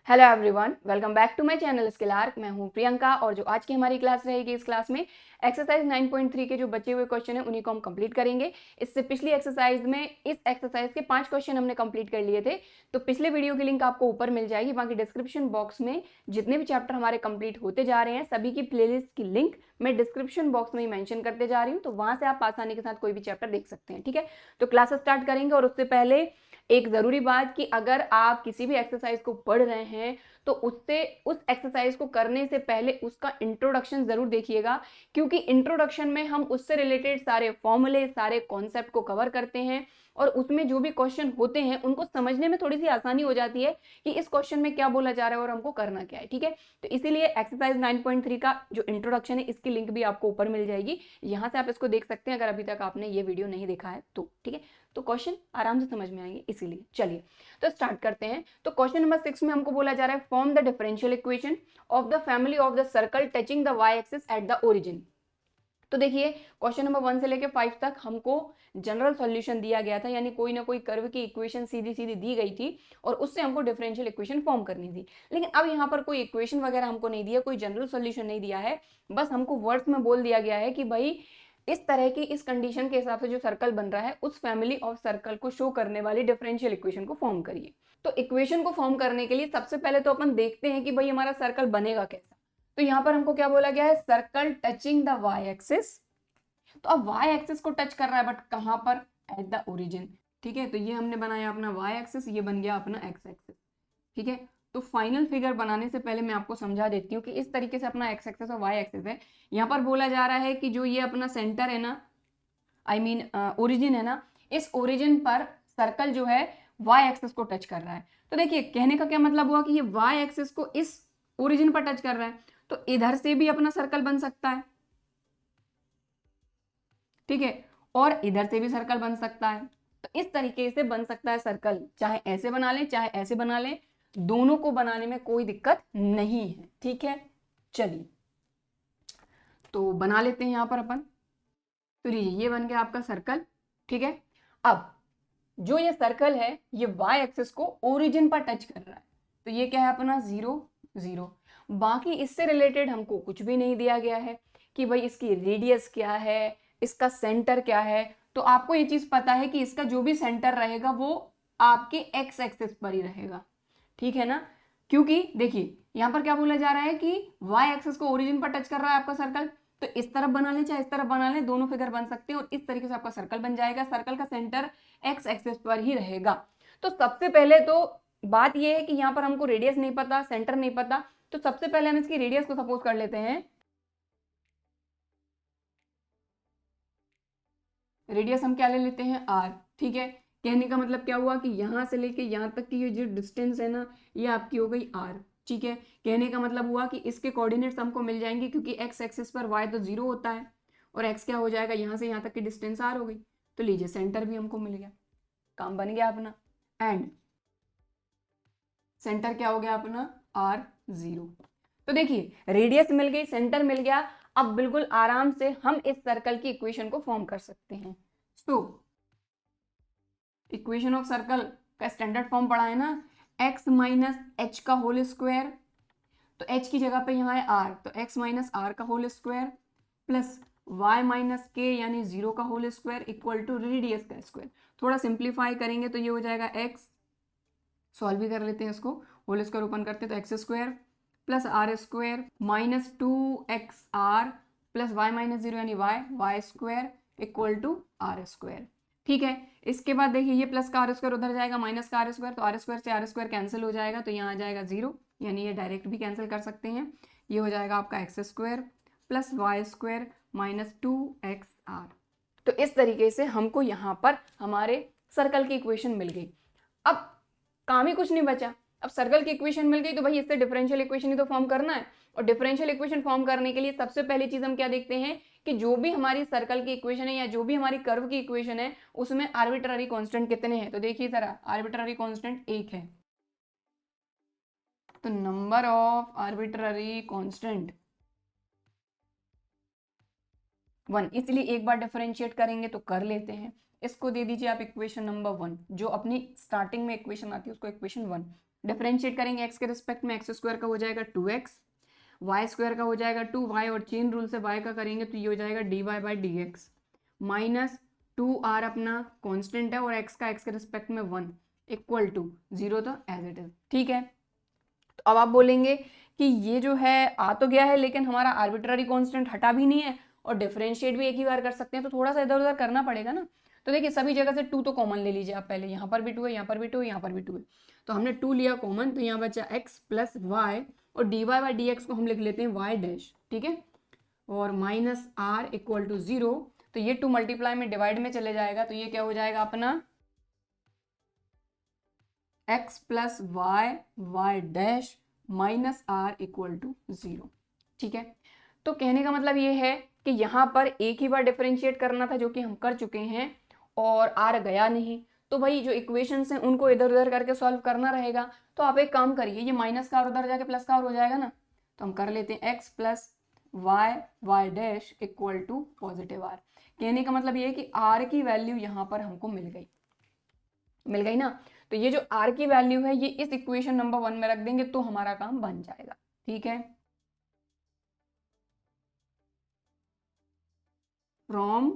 Hello everyone, welcome back to my channel skill arc. मैं हूं प्रियंका और जो आज की हमारी क्लास रहेगी, इस क्लास में एक्सरसाइज 9.3 के जो बचे हुए क्वेश्चन हैं उन्हीं को हम कंप्लीट करेंगे। इससे पिछली एक्सरसाइज में इस एक्सरसाइज के 5 क्वेश्चन हमने कंप्लीट कर लिए थे, तो पिछले वीडियो की लिंक आपको ऊपर मिल जाएगी। बाकी डिस्क्रिप्शन बॉक्स में जितने भी चैप्टर हमारे कंप्लीट होते जा रहे हैं सभी की प्लेलिस्ट की लिंक मैं डिस्क्रिप्शन बॉक्स में ही मेंशन करते जा रही हूँ, तो वहां से आप आसानी के साथ कोई भी चैप्टर देख सकते हैं। ठीक है, तो क्लास स्टार्ट करेंगे। और उससे पहले एक जरूरी बात कि अगर आप किसी भी एक्सरसाइज को पढ़ रहे हैं तो उससे उस एक्सरसाइज को करने से पहले उसका इंट्रोडक्शन जरूर देखिएगा, क्योंकि इंट्रोडक्शन में हम उससे रिलेटेड सारे फॉर्मूले, सारे कॉन्सेप्ट को कवर करते हैं और उसमें जो भी क्वेश्चन होते हैं उनको समझने में थोड़ी सी आसानी हो जाती है कि इस क्वेश्चन में क्या बोला जा रहा है और हमको करना क्या है। ठीक है, तो इसीलिए एक्सरसाइज 9.3 का जो इंट्रोडक्शन है इसकी लिंक भी आपको ऊपर मिल जाएगी, यहां से आप इसको देख सकते हैं अगर अभी तक आपने ये वीडियो नहीं देखा है तो। ठीक है, तो क्वेश्चन आराम से समझ में आएंगे, इसीलिए चलिए तो स्टार्ट करते हैं। तो क्वेश्चन नंबर 6 में हमको बोला जा रहा है form the differential equation of the family of the circle touching the y axis at the origin. तो देखिए, क्वेश्चन नंबर 1 से लेके 5 तक हमको जनरल सॉल्यूशन दिया गया था, यानी कोई ना कोई कर्व की इक्वेशन सीधी सीधी दी गई थी और उससे हमको डिफरेंशियल इक्वेशन फॉर्म करनी थी। लेकिन अब यहाँ पर कोई इक्वेशन वगैरह हमको नहीं दिया, कोई जनरल सॉल्यूशन नहीं दिया है, बस हमको वर्ड्स में बोल दिया गया है कि भाई इस तरह की इस कंडीशन के हिसाब से जो सर्कल बन रहा है उस फैमिली ऑफ सर्कल को शो करने वाली डिफरेंशियल इक्वेशन को फॉर्म करिए। तो इक्वेशन को फॉर्म करने के लिए सबसे पहले तो अपन देखते हैं कि भाई हमारा सर्कल बनेगा कैसा। तो यहाँ पर हमको क्या बोला गया है, circle touching the y axis. तो अब वाई एक्सिस को टच कर रहा है, बट कहां पर, एट द ओरिजिन। ठीक है, तो ये हमने बनाया अपना वाई एक्सिस, ये बन गया अपना एक्स एक्सिस। ठीक है, तो फाइनल फिगर बनाने से पहले मैं आपको समझा देती हूँ कि इस तरीके से अपना एक्स एक्सिस और वाई एक्सिस है। यहाँ पर बोला जा रहा है कि जो ये अपना सेंटर है ना, आई मीन ओरिजिन है ना, इस ओरिजिन पर सर्कल जो है वाई एक्सिस को टच कर रहा है। तो देखिए, कहने का क्या मतलब हुआ कि ये वाई एक्सिस को इस ओरिजिन पर टच कर रहा है, तो इधर से भी अपना सर्कल बन सकता है। ठीक है, और इधर से भी सर्कल बन सकता है। तो इस तरीके से बन सकता है सर्कल, चाहे ऐसे बना ले चाहे ऐसे बना ले, दोनों को बनाने में कोई दिक्कत नहीं है। ठीक है, चलिए तो बना लेते हैं यहां पर अपन। तो लीजिए, ये बन गया आपका सर्कल। ठीक है, अब जो ये सर्कल है ये वाई एक्सिस को ओरिजिन पर टच कर रहा है, तो ये क्या है अपना 0 0। बाकी इससे रिलेटेड हमको कुछ भी नहीं दिया गया है कि भाई इसकी रेडियस क्या है, इसका सेंटर क्या है। तो आपको ये चीज पता है कि इसका जो भी सेंटर रहेगा वो आपके एक्स एक्सिस पर ही रहेगा। ठीक है ना, क्योंकि देखिए यहां पर क्या बोला जा रहा है कि वाई एक्सिस को ओरिजिन पर टच कर रहा है आपका सर्कल, तो इस तरफ बना ले चाहे इस तरफ बना ले, दोनों फिगर बन सकते हैं और इस तरीके से आपका सर्कल बन जाएगा। सर्कल का सेंटर एक्स एक्सिस पर ही रहेगा। तो सबसे पहले तो बात यह है कि यहाँ पर हमको रेडियस नहीं पता, सेंटर नहीं पता, तो सबसे पहले हम इसकी रेडियस को सपोज कर लेते हैं। रेडियस हम क्या ले लेते हैं, आर। ठीक है, कहने का मतलब क्या हुआ कि यहां से लेके यहां तक की ये जो डिस्टेंस है ना, ये आपकी हो गई आर। ठीक है, कहने का मतलब हुआ कि इसके कोऑर्डिनेट्स हमको मिल जाएंगे, क्योंकि एक्स एक्सिस पर वाई तो 0 होता है और एक्स क्या हो जाएगा, यहां से यहां तक की डिस्टेंस आर हो गई। तो लीजिए, सेंटर भी हमको मिल गया, काम बन गया अपना। एंड सेंटर क्या हो गया अपना, आर 0। तो देखिए, रेडियस मिल गई, सेंटर मिल गया। अब बिल्कुल आराम से हम इस सर्कल की इक्वेशन को फॉर्म कर सकते हैं। तो इक्वेशन ऑफ सर्कल का स्टैंडर्ड फॉर्म पढ़ा है ना, x माइनस एच का होल स्क्वायर। तो h की जगह पे यहाँ है r, तो x माइनस आर का whole square plus y minus k यानी 0 का whole square equal to radius का स्क्वायर। थोड़ा सिंप्लीफाई करेंगे तो ये हो जाएगा x, सॉल्व भी कर लेते हैं इसको, होल स्क्वायर ओपन करते हैं तो x square plus r square minus 2xr plus y minus 0 यानी y square equal to r square. ठीक है, इसके बाद देखिए ये प्लस का आर स्क्वायर उधर जाएगा, माइनस का आर स्क्वायर, तो आर स्क्वायर से आर स्क्वायर कैंसिल हो जाएगा, तो यहाँ आ जाएगा 0, यानी ये डायरेक्ट भी कैंसिल कर सकते हैं। ये हो जाएगा आपका x square plus y square minus 2xr। तो इस तरीके से हमको यहाँ पर हमारे सर्कल की इक्वेशन मिल गई। अब काम ही कुछ नहीं बचा, अब सर्कल की इक्वेशन मिल गई तो भाई इससे डिफरेंशियल इक्वेशन ही तो फॉर्म करना है। और डिफरेंशियल इक्वेशन फॉर्म करने के लिए सबसे पहली चीज हम क्या देखते हैं कि जो भी हमारी सर्कल की इक्वेशन है या जो भी हमारी कर्व की इक्वेशन है उसमें आर्बिट्ररी कांस्टेंट कितने हैं। तो देखिए जरा, आर्बिट्ररी कांस्टेंट 1 है, तो नंबर ऑफ आर्बिट्ररी कांस्टेंट 1, इसलिए एक बार डिफरेंशिएट करेंगे तो कर लेते हैं। इसको दे दीजिए आप इक्वेशन नंबर 1, जो अपनी स्टार्टिंग में इक्वेशन आती है उसको इक्वेशन 1। डिफरेंशिएट करेंगे एक्स के रिस्पेक्ट में, एक्स स्क्वायर का हो जाएगा 2x, वाई स्क्वायर का हो जाएगा 2y, और चेन रूल से y का करेंगे तो ये हो जाएगा dy/dx माइनस 2r अपना कांस्टेंट है और x का x के रिस्पेक्ट में 1 इक्वल टू 0 तो एज इट इज। ठीक है, तो अब आप बोलेंगे कि ये जो है आ तो गया है लेकिन हमारा आर्बिट्ररी कांस्टेंट हटा भी नहीं है और डिफरेंशिएट भी एक ही बार कर सकते हैं, तो थोड़ा सा इधर उधर करना पड़ेगा ना। तो देखिए सभी जगह से 2 तो कॉमन ले लीजिए आप, पहले यहाँ पर भी 2 है, यहाँ पर भी 2 है, यहाँ पर भी 2 है, तो हमने 2 लिया कॉमन, तो यहाँ बचा x प्लस वाई और dy/dx को हम लिख लेते हैं y डैश। ठीक है, और माइनस आर इक्वल टू 0, तो ये 2 मल्टीप्लाई में डिवाइड में चले जाएगा, तो ये क्या हो जाएगा अपना x plus y dash minus r equal to 0। ठीक है, तो कहने का मतलब ये है कि यहाँ पर एक ही बार डिफरेंशिएट करना था जो कि हम कर चुके हैं और आर गया नहीं, तो भाई जो इक्वेशंस हैं उनको इधर उधर करके सॉल्व करना रहेगा। तो आप एक काम करिए, ये माइनस का और उधर जाके प्लस का और हो जाएगा ना, तो हम कर लेते हैं x plus y dash equal to positive r. कहने का मतलब ये है कि आर की वैल्यू यहाँ पर हमको मिल गई ना, तो ये जो r की वैल्यू है ये इस इक्वेशन नंबर 1 में रख देंगे तो हमारा काम बन जाएगा। ठीक है, फ्रॉम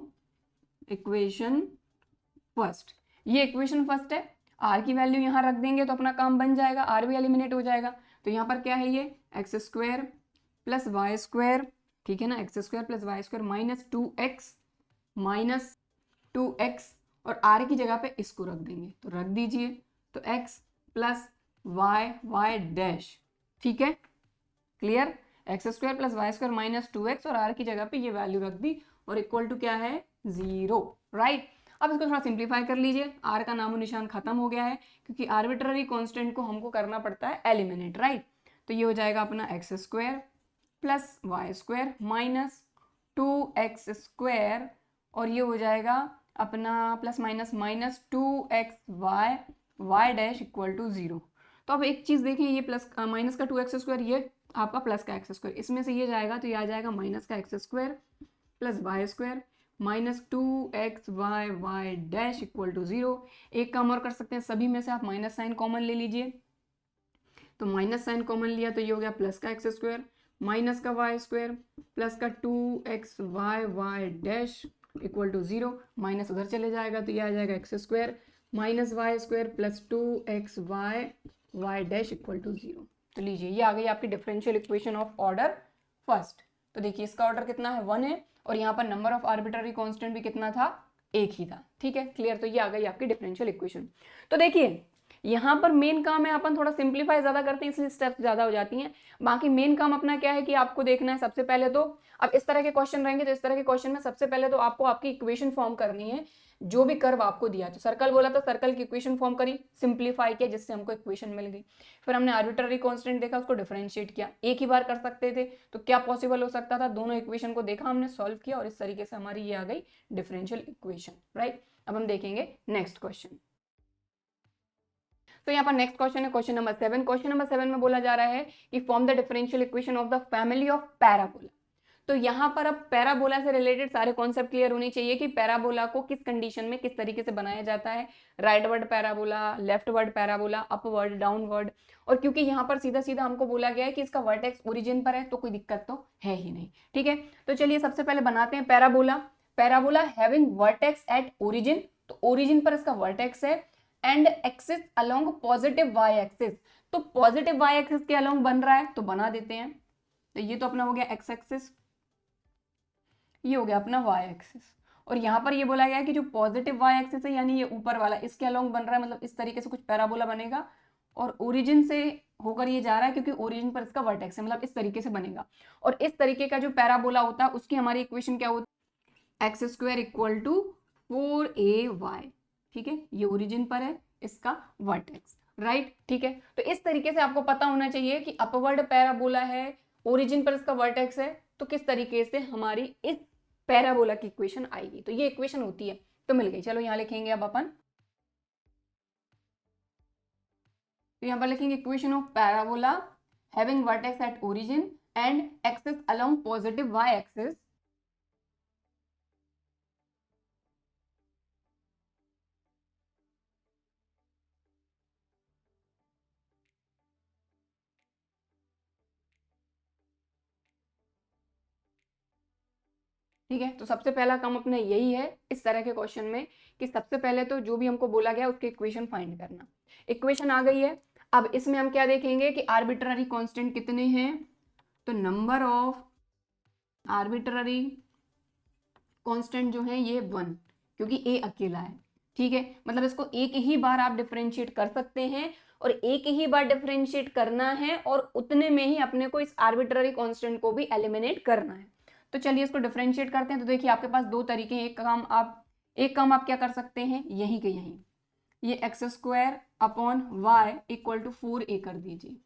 इक्वेशन फर्स्ट, ये इक्वेशन फर्स्ट है, r की वैल्यू यहाँ रख देंगे तो अपना काम बन जाएगा, r भी एलिमिनेट हो जाएगा। तो यहाँ पर क्या है, ये x square plus y square, ठीक है ना, x square plus y square minus two x और r की जगह पे इसको रख देंगे, तो रख दीजिए, तो x प्लस वाई डैश। ठीक है, clear, x square plus y square minus 2x और r की जगह पे ये वैल्यू रख दी और इक्वल टू क्या है 0, राइट। अब इसको थोड़ा सिंप्लीफाई कर लीजिए, r का नामो निशान खत्म हो गया है क्योंकि आर्बिट्ररी कांस्टेंट को हमको करना पड़ता है एलिमिनेट, राइट। तो ये हो जाएगा अपना x square plus y square minus 2x square और ये हो जाएगा अपना plus minus 2x y dash equal to 0। तो अब एक चीज़ देखें, ये प्लस माइनस का 2x स्क्वायर, ये आपका प्लस का एक्स स्क्वायर, इसमें से ये जाएगा तो ये आ जाएगा माइनस का x square plus y square minus 2x y dash equal to 0। एक काम और कर सकते हैं, सभी में से आप माइनस साइन कॉमन ले लीजिए, तो माइनस साइन कॉमन लिया तो ये हो गया प्लस का एक्स स्क्वायर माइनस का वाई स्क्वायर प्लस का 2x y dash equal to 0, minus उधर चले जाएगा तो ये आ जाएगा x square minus y square plus 2x y dash equal to 0। तो लीजिए ये आ गई आपकी differential equation of order first. तो देखिए इसका ऑर्डर कितना है 1 है और यहाँ पर नंबर ऑफ आर्बिट्ररी कांस्टेंट भी कितना था, एक ही था। ठीक है, क्लियर, तो ये आ गई आपकी डिफरेंशियल इक्वेशन। तो देखिए यहाँ पर मेन काम है, अपन थोड़ा सिंप्लीफाई ज्यादा करते हैं इसलिए स्टेप्स ज्यादा हो जाती हैं, बाकी मेन काम अपना क्या है कि आपको देखना है सबसे पहले तो, अब इस तरह के क्वेश्चन रहेंगे तो इस तरह के क्वेश्चन में सबसे पहले तो आपको आपकी इक्वेशन फॉर्म करनी है, जो भी कर्व आपको दिया, तो सर्कल बोला तो सर्कल की इक्वेशन फॉर्म करी, सिंप्लीफाई किया जिससे हमको इक्वेशन मिल गई, फिर हमने आर्बिट्ररी कांस्टेंट देखा, उसको डिफरेंशिएट किया, एक ही बार कर सकते थे तो क्या पॉसिबल हो सकता था, दोनों इक्वेशन को देखा हमने, सॉल्व किया और इस तरीके से हमारी ये आ गई डिफरेंशियल इक्वेशन, राइट। अब हम देखेंगे नेक्स्ट क्वेश्चन। तो यहाँ पर नेक्स्ट क्वेश्चन है क्वेश्चन नंबर 7। क्वेश्चन नंबर 7 में बोला जा रहा है कि form the differential equation of the family of parabola. तो यहाँ पर अब पैराबोला से रिलेटेड सारे कॉन्सेप्ट क्लियर होने चाहिए कि पैराबोला को किस कंडीशन में किस तरीके से बनाया जाता है, rightward parabola, leftward parabola, upward, downward, और क्योंकि यहाँ पर सीधा सीधा हमको बोला गया है कि इसका वर्टेक्स ओरिजिन पर है तो कोई दिक्कत तो है ही नहीं। ठीक है, तो चलिए सबसे पहले बनाते हैं parabola. Parabola having vertex at origin, तो ओरिजिन पर इसका वर्टेक्स है and axis along positive y axis, तो पॉजिटिव वाई एक्सिस के अलोंग बन रहा है तो बना देते हैं। तो ये तो अपना हो गया एक्स एक्सिस, ये हो गया अपना वाई एक्सिस, और यहाँ पर ये बोला गया है कि जो पॉजिटिव वाई एक्सिस है यानी ये ऊपर वाला इसके अलोंग बन रहा है, मतलब इस तरीके से कुछ पैराबोला बनेगा और ओरिजिन से होकर ये जा रहा है क्योंकि ओरिजिन पर इसका वर्टेक्स है, मतलब इस तरीके से बनेगा। और इस तरीके का जो पैराबोला होता है उसकी हमारी इक्वेशन क्या होती है, x square equal to 4ay। ठीक है, ये ओरिजिन पर है इसका वर्टेक्स, राइट। ठीक है, तो इस तरीके से आपको पता होना चाहिए कि अपवर्ड पैराबोला है, ओरिजिन पर इसका वर्टेक्स है, तो किस तरीके से हमारी इस पैराबोला की इक्वेशन आएगी। तो ये इक्वेशन होती है, तो मिल गई। चलो यहाँ लिखेंगे अब अपन, तो यहाँ पर लिखेंगे equation of parabola having vertex at origin and axis along positive y axis, ठीक है, तो सबसे पहला काम अपना यही है इस तरह के क्वेश्चन में कि सबसे पहले तो जो भी हमको बोला गया उसकी इक्वेशन फाइंड करना। इक्वेशन आ गई है, अब इसमें हम क्या देखेंगे कि आर्बिट्ररी कांस्टेंट कितने हैं, तो नंबर ऑफ आर्बिट्ररी कांस्टेंट जो है ये 1, क्योंकि ए अकेला है। ठीक है, मतलब इसको एक ही बार आप डिफरेंशिएट कर सकते हैं और एक ही बार डिफरेंशिएट करना है और उतने में ही अपने को इस आर्बिट्ररी कांस्टेंट को भी एलिमिनेट करना है। तो चलिए इसको डिफरेंशिएट करते हैं। तो देखिए आपके पास दो तरीके हैं, एक काम आप क्या कर सकते हैं, यही के यही ये x square upon y equal to 4a कर दीजिए।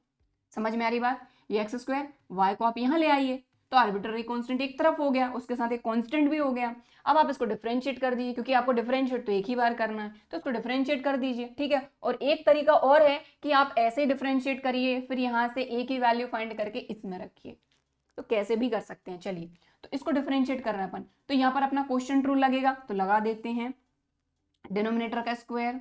समझ में आ रही बात, ये एक्स स्क्वायर वाई को आप यहाँ ले आइए तो आर्बिट्ररी कांस्टेंट एक तरफ हो गया, उसके साथ एक कांस्टेंट भी हो गया। अब आप इसको डिफरेंशिएट कर दीजिए, क्योंकि आपको डिफरेंशिएट तो एक ही बार करना है, तो इसको डिफरेंशिएट कर दीजिए। ठीक है, और एक तरीका और है कि आप ऐसे डिफरेंशिएट करिए, फिर यहाँ से ए की वैल्यू फाइंड करके इसमें रखिए, तो कैसे भी कर सकते हैं। चलिए तो इसको डिफरेंशिएट करना है अपन, तो यहाँ पर अपना क्वोशिएंट रूल लगेगा, तो लगा देते हैं। डिनोमिनेटर का square,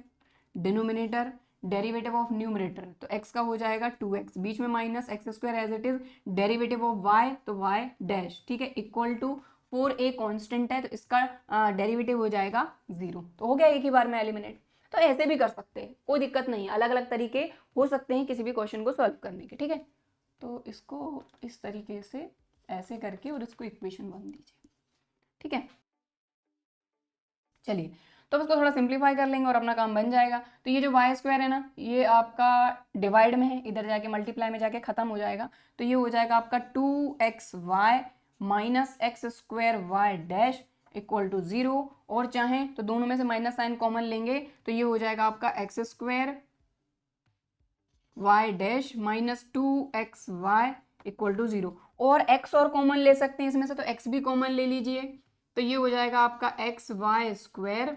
denominator derivative of numerator, तो x का हो जाएगा 2x, बीच में minus x square as it is, derivative of y तो y डैश, ठीक है, इक्वल टू 4a कांस्टेंट है तो इसका डेरिवेटिव हो जाएगा 0। तो हो गया एक ही बार में एलिमिनेट। तो ऐसे भी कर सकते हैं, कोई दिक्कत नहीं है, अलग अलग तरीके हो सकते हैं किसी भी क्वेश्चन को सॉल्व करने के। ठीक है, तो इसको इस तरीके से ऐसे करके और इसको इक्वेशन बन दीजिए। ठीक है, चलिए तो इसको थोड़ा सिंप्लीफाई कर लेंगे और अपना काम बन जाएगा। तो ये जो वाई स्क्वायर है ना, ये आपका डिवाइड में है, इधर जाके मल्टीप्लाई में जाके खत्म हो जाएगा, तो ये हो जाएगा आपका 2xy minus x square y dash equal to 0, और चाहें तो दोनों में से माइनस साइन कॉमन लेंगे तो ये हो जाएगा आपका x square y dash minus 2xy equal to 0, और x और कॉमन ले सकते हैं इसमें से, तो x भी कॉमन ले लीजिए, तो ये हो जाएगा आपका x y square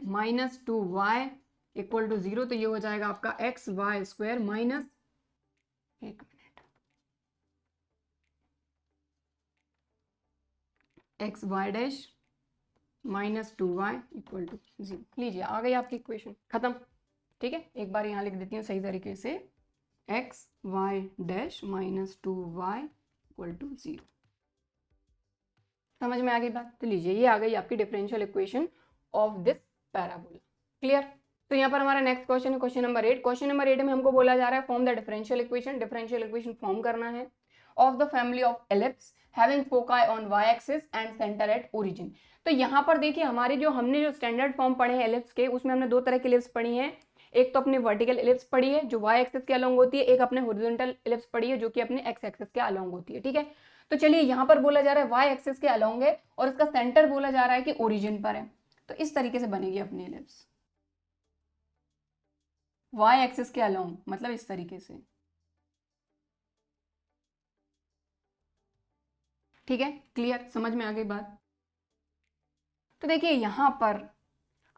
minus 2y equal to 0, तो ये हो जाएगा आपका एक्स वाई स्क्वायर माइनस, एक मिनट, x y dash minus 2y equal to 0। लीजिए आ गई आपकी इक्वेशन, खत्म। ठीक है, एक बार यहाँ लिख देती हूँ सही तरीके से, x y dash minus 2y equal to 0। समझ में आ गई बात, तो लीजिए ये आ गई आपकी differential equation of this parabola. Clear, तो यहाँ पर हमारा नेक्स्ट क्वेश्चन है क्वेश्चन नंबर 8। क्वेश्चन नंबर 8 में हमको बोला जा रहा है form the differential equation form करना है of the family of ellipse having foci on y axis and centre at origin. तो यहाँ पर देखिए हमारे हमने जो स्टैंडर्ड फॉर्म पढ़े हैं एलिप्स के, उसमें हमने दो तरह की एलिप्स पढ़ी हैं। एक तो अपनी वर्टिकल एलिप्स पढ़ी है जो वाई एक्सिस के अलोंग होती है, एक अपने हॉरिजॉन्टल एलिप्स पढ़ी है जो कि अपने एक्स एक्सिस के अलोंग होती है। ठीक है, तो चलिए यहाँ पर बोला जा रहा है वाई एक्सिस के अलोंग है और इसका सेंटर बोला जा रहा है कि ओरिजिन पर है, तो इस तरीके से बनेगी अपनी एलिप्स, वाई एक्सिस के अलोंग, मतलब इस तरीके से। ठीक है, क्लियर, समझ में आ गई बात। तो देखिए यहाँ पर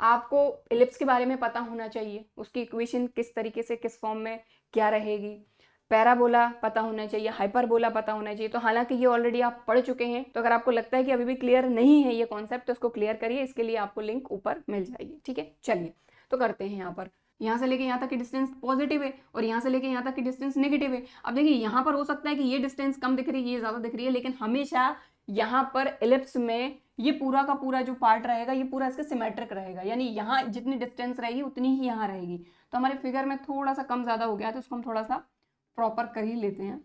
आपको एलिप्स के बारे में पता होना चाहिए, उसकी इक्वेशन किस तरीके से किस फॉर्म में क्या रहेगी, पैराबोला पता होना चाहिए, हाइपरबोला पता होना चाहिए। तो हालांकि ये ऑलरेडी आप पढ़ चुके हैं, तो अगर आपको लगता है कि अभी भी क्लियर नहीं है ये कॉन्सेप्ट तो इसको क्लियर करिए, इसके लिए आपको लिंक ऊपर मिल जाएगी। ठीक है, चलिए तो करते हैं। यहाँ पर यहाँ से लेके यहाँ तक की डिस्टेंस पॉजिटिव है और यहाँ से लेके यहाँ तक की डिस्टेंस नेगेटिव है। अब देखिए यहाँ पर हो सकता है कि ये डिस्टेंस कम दिख रही है, ये ज्यादा दिख रही है, लेकिन हमेशा यहाँ पर एलिप्स में ये पूरा का पूरा जो पार्ट रहेगा ये पूरा इसका सिमेट्रिक रहेगा, यानी यहाँ जितनी डिस्टेंस रहेगी उतनी ही यहाँ रहेगी। तो हमारे फिगर में थोड़ा सा कम ज्यादा हो गया तो इसको हम थोड़ा सा प्रॉपर कर ही लेते हैं।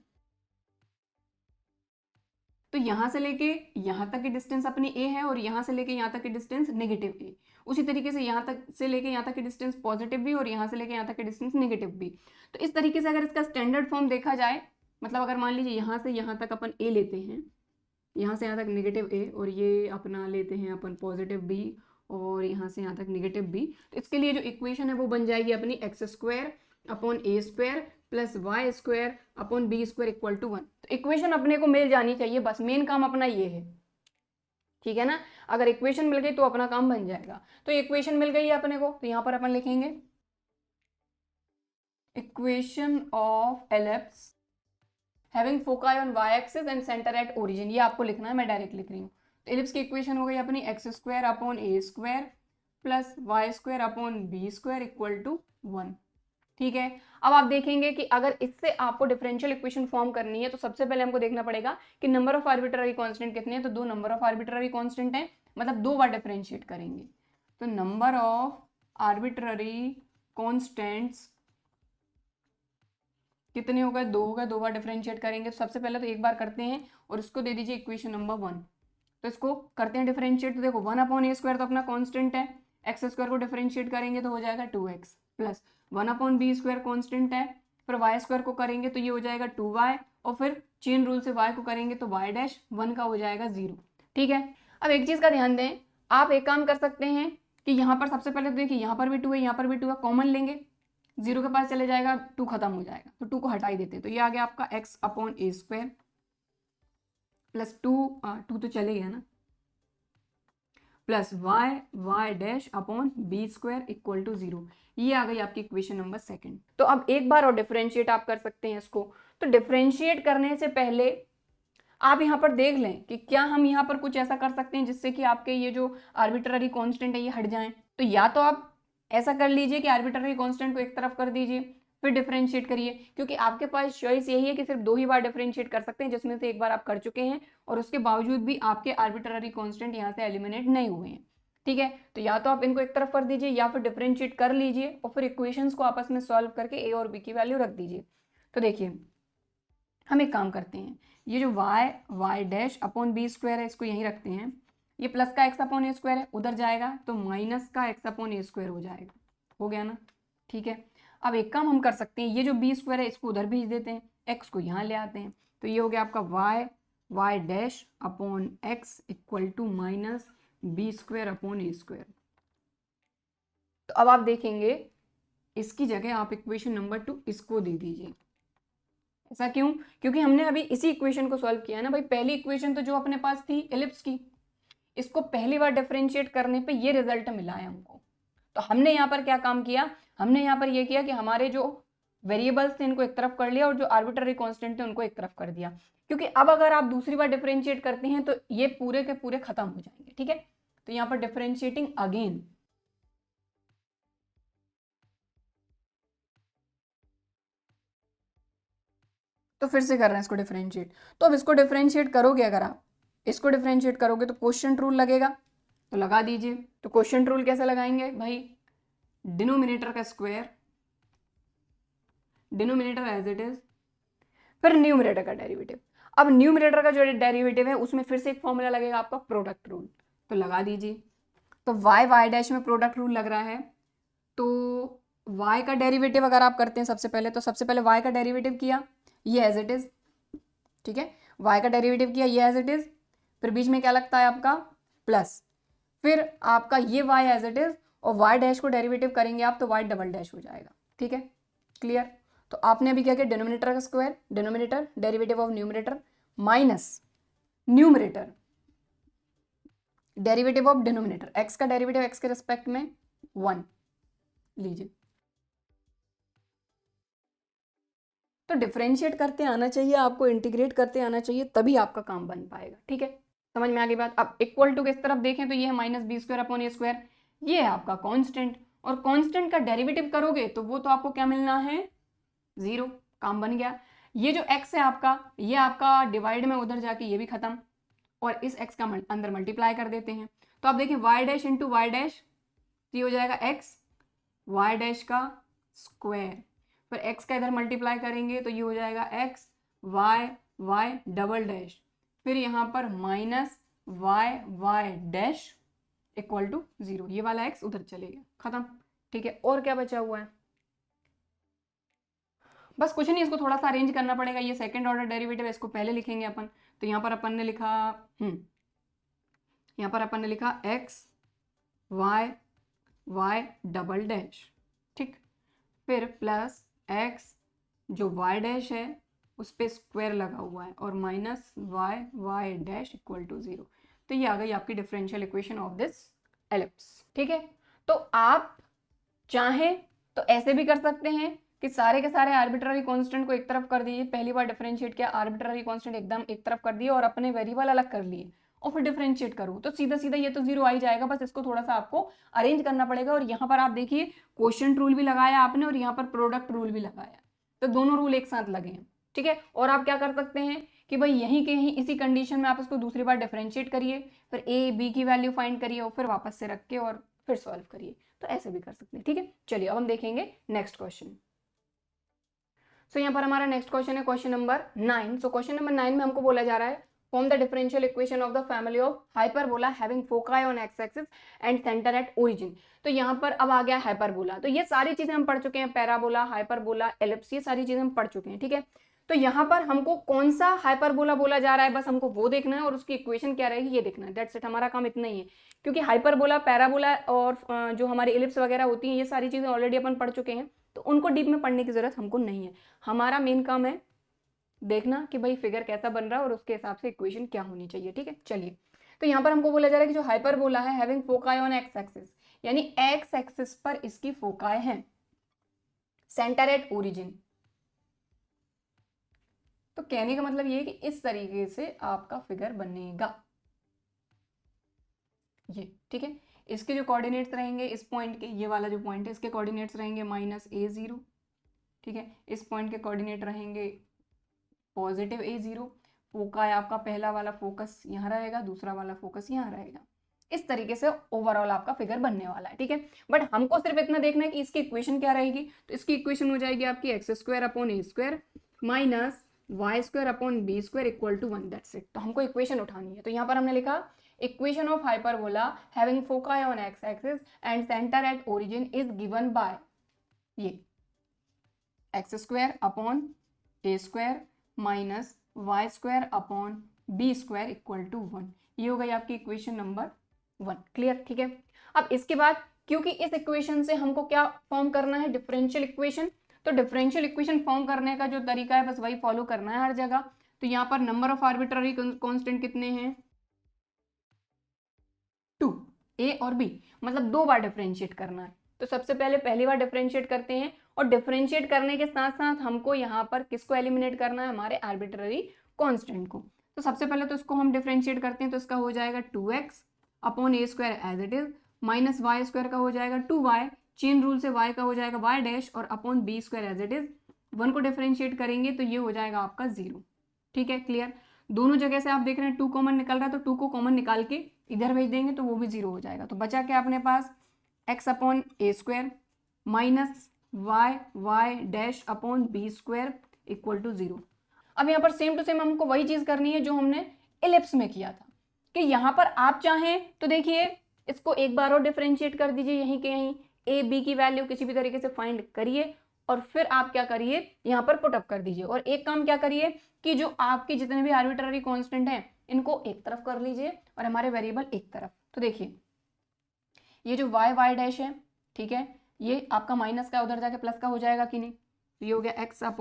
तो यहाँ से लेके यहाँ तक की डिस्टेंस अपनी a है और यहाँ से लेके यहाँ तक की डिस्टेंस नेगेटिव a। उसी तरीके से यहाँ तक से लेके यहाँ तक की डिस्टेंस पॉजिटिव भी और यहाँ से लेके यहाँ तक की डिस्टेंस नेगेटिव भी। तो इस तरीके से अगर इसका स्टैंडर्ड फॉर्म देखा जाए, मतलब अगर मान लीजिए यहाँ से यहाँ तक अपन a लेते हैं, यहाँ से यहाँ तक नेगेटिव a और ये अपना लेते हैं अपन पॉजिटिव b और यहाँ से यहाँ तक नेगेटिव b, तो इसके लिए जो इक्वेशन है वो बन जाएगी अपनी x square upon a square plus y square upon b square equal to 1। तो इक्वेशन अपने को मिल जानी चाहिए, बस मेन काम अपना ये है। ठीक है ना, अगर इक्वेशन मिल गई तो अपना काम बन जाएगा। तो इक्वेशन मिल गई है अपने को, तो यहाँ पर अपन लिखेंगे equation of ellipse having foci on y axis and centre at origin, ये आपको लिखना है, मैं डायरेक्ट लिख रही हूँ। तो एलिप्स की इक्वेशन हो गई अपनी x square upon a square plus y square upon b square equal to 1। ठीक है। अब आप देखेंगे कि अगर इससे आपको डिफरेंशियल इक्वेशन फॉर्म करनी है तो सबसे पहले हमको देखना पड़ेगा कि नंबर ऑफ आर्बिट्ररी कांस्टेंट कितने हैं। तो 2 नंबर ऑफ आर्बिट्ररी कांस्टेंट हैं, मतलब 2 बार डिफरेंशिएट करेंगे। तो नंबर ऑफ आर्बिट्ररी कांस्टेंट्स कितने हो गए, 2 हो गए। 2 बार डिफरेंशिएट करेंगे। तो सबसे पहले तो एक बार करते हैं और इसको दे दीजिए इक्वेशन नंबर 1। तो इसको करते हैं डिफरेंशिएट। तो देखो 1/a² तो अपना कांस्टेंट है, x² को डिफरेंशिएट करेंगे तो हो जाएगा 2x प्लस 1/b² कांस्टेंट है, फिर y² को करेंगे तो ये हो जाएगा 2y, और फिर चेन रूल से y को करेंगे तो y डैश 1 का हो जाएगा 0। ठीक है। अब एक चीज का ध्यान दें, आप एक काम कर सकते हैं कि यहाँ पर सबसे पहले तो देखिए यहाँ पर भी 2 है, यहाँ पर भी 2 है, कॉमन लेंगे, 0 के पास चले जाएगा, 2 खत्म हो जाएगा, तो 2 को हटा ही देते हैं। तो ये आ गया आपका x/a² प्लस 2 तो चले गया ना, plus y dash upon b² equal to 0। ये आ गई आपकी इक्वेशन नंबर 2। तो अब एक बार और डिफरेंशिएट आप कर सकते हैं इसको। तो डिफरेंशिएट करने से पहले आप यहाँ पर देख लें कि क्या हम यहाँ पर कुछ ऐसा कर सकते हैं जिससे कि आपके ये जो आर्बिट्ररी कांस्टेंट है ये हट जाएं। तो या तो आप ऐसा कर लीजिए कि आर्बिट्ररी कांस्टेंट को एक तरफ कर दीजिए, फिर डिफरेंशिएट करिए, क्योंकि आपके पास चॉइस यही है कि सिर्फ 2 ही बार डिफरेंशिएट कर सकते हैं, जिसमें से एक बार आप कर चुके हैं और उसके बावजूद भी आपके आर्बिट्ररी कांस्टेंट यहाँ से एलिमिनेट नहीं हुए हैं। ठीक है। तो या तो आप इनको एक तरफ कर दीजिए या फिर डिफरेंशिएट कर लीजिए और फिर इक्वेशंस को आपस में सॉल्व करके ए और बी की वैल्यू रख दीजिए। तो देखिए हम एक काम करते हैं, ये जो y डैश अपॉन b² है इसको यहीं रखते हैं, ये प्लस का x/a² है, उधर जाएगा तो माइनस का x/a² हो जाएगा। हो गया ना। ठीक है। अब एक काम हम कर सकते हैं, ये जो b² है इसको उधर भेज देते हैं, x को यहाँ ले आते हैं, तो ये हो गया आपका y dash upon x equal to minus b²/a²। तो अब आप देखेंगे इसकी जगह आप इक्वेशन नंबर 2 इसको दे दीजिए। ऐसा क्यों? क्योंकि हमने अभी इसी इक्वेशन को सॉल्व किया है ना भाई। पहली इक्वेशन तो जो अपने पास थी एलिप्स की, इसको पहली बार डिफरेंशिएट करने पे ये रिजल्ट मिला है हमको। तो हमने यहाँ पर क्या काम किया, हमने यहाँ पर ये किया कि हमारे जो वेरिएबल्स थे इनको एक तरफ कर लिया और जो आर्बिट्ररी कांस्टेंट थे उनको एक तरफ कर दिया, क्योंकि अब अगर आप दूसरी बार डिफरेंशिएट करते हैं तो ये पूरे के पूरे खत्म हो जाएंगे। ठीक है। तो यहाँ पर डिफरेंशिएटिंग अगेन, तो फिर से कर रहे हैं इसको डिफरेंशिएट। तो अब इसको डिफरेंशिएट करोगे, अगर आप इसको डिफरेंशिएट करोगे तो क्वोशिएंट रूल लगेगा, तो लगा दीजिए। तो क्वोशिएंट रूल कैसे लगाएंगे भाई, डिनोमिनेटर का square, denominator as it is, फिर न्यूमरेटर का डेरिवेटिव। अब न्यूमरेटर का जो डेरिवेटिव है उसमें फिर से एक फॉर्मूला लगेगा आपका प्रोडक्ट रूल, तो लगा दीजिए। तो y डैश में प्रोडक्ट रूल लग रहा है, तो y का डेरिवेटिव अगर आप करते हैं सबसे पहले, तो सबसे पहले y का डेरिवेटिव किया, ये एज इट इज। ठीक है। y का डेरिवेटिव किया, ये एज इट इज, फिर बीच में क्या लगता है आपका प्लस, फिर आपका ये y एज इट इज, और y डैश को डेरिवेटिव करेंगे आप तो y डबल डैश हो जाएगा। ठीक है, क्लियर। तो आपने अभी क्या किया, डिनोमिनेटर का square, denominator derivative of numerator minus numerator derivative of denominator, x का डेरिवेटिव x के रिस्पेक्ट में 1 लीजिए। तो डिफरेंशिएट करते आना चाहिए आपको, इंटीग्रेट करते आना चाहिए, तभी आपका काम बन पाएगा। ठीक है, समझ में आ गई बात। अब इक्वल टू किस तरफ देखें तो ये है माइनस b²/a², ये है आपका कांस्टेंट, और कांस्टेंट का डेरिवेटिव करोगे तो वो तो आपको क्या मिलना है, 0। काम बन गया। ये जो x है आपका, ये आपका डिवाइड में उधर जाके ये भी खत्म, और इस x का अंदर मल्टीप्लाई कर देते हैं। तो आप देखिए y dash into y dash, ये हो जाएगा x y डैश का स्क्वायर, फिर x का इधर मल्टीप्लाई करेंगे तो ये हो जाएगा x y डबल डैश, फिर यहाँ पर minus y dash equal to 0। ये वाला x उधर चलेगा, खत्म। ठीक है, और क्या बचा हुआ है, बस कुछ नहीं, इसको थोड़ा सा अरेंज करना पड़ेगा। ये सेकंड ऑर्डर डेरिवेटिव है, इसको पहले लिखेंगे अपन। तो यहाँ पर अपन ने लिखा यहाँ पर अपन ने लिखा x y डबल डैश, ठीक, फिर प्लस x जो y डैश है उस पर स्क्वायर लगा हुआ है, और minus y dash equal to 0। तो ये आ गई आपकी differential equation of this ellipse. ठीक है, तो आप चाहें तो ऐसे भी कर सकते हैं कि सारे के सारे आर्बिट्ररी कांस्टेंट को एक तरफ कर दीजिए, पहली बार डिफरेंशिएट किया, आर्बिट्ररी कांस्टेंट एकदम एक तरफ कर दिए और अपने वेरिएबल अलग कर लिए, और फिर डिफरेंशिएट करूँ तो सीधा सीधा ये तो 0 आ ही जाएगा। बस इसको थोड़ा सा आपको अरेंज करना पड़ेगा। और यहाँ पर आप देखिए क्वोशिएंट रूल भी लगाया आपने और यहाँ पर प्रोडक्ट रूल भी लगाया, तो दोनों रूल एक साथ लगे हैं, ठीक है। और आप क्या कर सकते हैं कि भाई यहीं के यहीं इसी कंडीशन में आप इसको दूसरी बार डिफरेंशिएट करिए, फिर ए बी की वैल्यू फाइंड करिए और फिर वापस से रख के और फिर सॉल्व करिए, तो ऐसे भी कर सकते हैं, ठीक है। चलिए अब हम देखेंगे नेक्स्ट क्वेश्चन। सो यहाँ पर हमारा नेक्स्ट क्वेश्चन है question number 9। So question number 9 में हमको बोला जा रहा है form the differential equation of the family of hyperbola having foci on x axis and centre at origin. तो यहाँ पर अब आ गया हाइपरबोला। तो ये सारी चीजें हम पढ़ चुके हैं, पैराबोला, हाइपरबोला, एलिप्स, ये सारी चीजें हम पढ़ चुके हैं, ठीक है। तो यहाँ पर हमको कौन सा हाइपरबोला बोला जा रहा है बस हमको वो देखना है और उसकी इक्वेशन क्या रहेगी ये देखना है। दैट्स इट, हमारा काम इतना ही है। क्योंकि हाइपरबोला, पैराबोला और जो हमारी एलिप्स वगैरह होती हैं ये सारी चीजें ऑलरेडी अपन पढ़ चुके हैं, तो उनको डीप में पढ़ने की जरूरत हमको नहीं है। हमारा मेन काम है देखना कि भाई फिगर कैसा बन रहा है और उसके हिसाब से इक्वेशन क्या होनी चाहिए, ठीक है। चलिए, तो यहाँ पर हमको बोला जा रहा है कि जो हाइपरबोला है having foci on x axis, यानी एक्स एक्सिस पर इसकी फोकाई है, सेंटर एट ओरिजिन। तो कहने का मतलब ये है कि इस तरीके से आपका फिगर बनेगा ये, ठीक है। इसके जो कोऑर्डिनेट्स रहेंगे इस पॉइंट के, ये वाला जो पॉइंट है इसके कोऑर्डिनेट्स रहेंगे -a0, ठीक है। इस पॉइंट के कोऑर्डिनेट रहेंगे +a0। फोकाई आपका पहला वाला फोकस यहाँ रहेगा, दूसरा वाला फोकस यहाँ रहेगा। इस तरीके से ओवरऑल आपका फिगर बनने वाला है, ठीक है। बट हमको सिर्फ इतना देखना है कि इसकी इक्वेशन क्या रहेगी। तो इसकी इक्वेशन हो जाएगी आपकी x² / a² -y² / b² = 1। That's it. तो हमको इक्वेशन उठानी है। तो यहाँ पर हमने लिखा equation of hyperbola having foci on x axis and centre at origin is given by ये x² / a² -y² / b² = 1। ये हो गई आपकी इक्वेशन नंबर 1। क्लियर, ठीक है। अब इसके बाद क्योंकि इस इक्वेशन से हमको क्या फॉर्म करना है, डिफरेंशियल इक्वेशन, तो डिफरेंशियल इक्वेशन फॉर्म करने का जो तरीका है बस वही फॉलो करना है हर जगह। तो यहाँ पर नंबर ऑफ आर्बिट्ररी कांस्टेंट कितने हैं, 2, ए और बी, मतलब 2 बार डिफरेंशिएट करना है। तो सबसे पहले पहली बार डिफरेंशिएट करते हैं और डिफरेंशिएट करने के साथ साथ हमको यहाँ पर किसको एलिमिनेट करना है, हमारे आर्बिट्ररी कांस्टेंट को। तो सबसे पहले तो इसको हम डिफरेंशिएट करते हैं, तो इसका हो जाएगा 2x / a² as it is, -y² का हो जाएगा 2y, चेन रूल से y का हो जाएगा y' और upon b² as it is. 1 को डिफरेंशिएट करेंगे तो ये हो जाएगा आपका 0, ठीक है। क्लियर, दोनों जगह से आप देख रहे हैं 2 कॉमन निकल रहा है, तो 2 को कॉमन निकाल के इधर भेज देंगे तो वो भी 0 हो जाएगा। तो बचा क्या अपने पास, x / a² -y' upon b² = 0। अब यहाँ पर सेम टू सेम हमको वही चीज करनी है जो हमने एलिप्स में किया था, कि यहाँ पर आप चाहें तो देखिए इसको एक बार और डिफरेंशिएट कर दीजिए, यहीं के यहीं ए बी की वैल्यू किसी भी तरीके से फाइंड करिए और फिर आप क्या करिए यहाँ पर पुट अप कर ददीजिए। और एक काम क्या करिए कि जो आपके जितने भी आर्बिट्ररी कांस्टेंट हैं इनको एक तरफ कर लीजिए और हमारे वेरिएबल एक तरफ। तो देखिए ये जो y' है, ठीक है, ये आपका माइनस का उधर जाके प्लस का हो जाएगा कि नहीं। तो ये हो गया x / a² =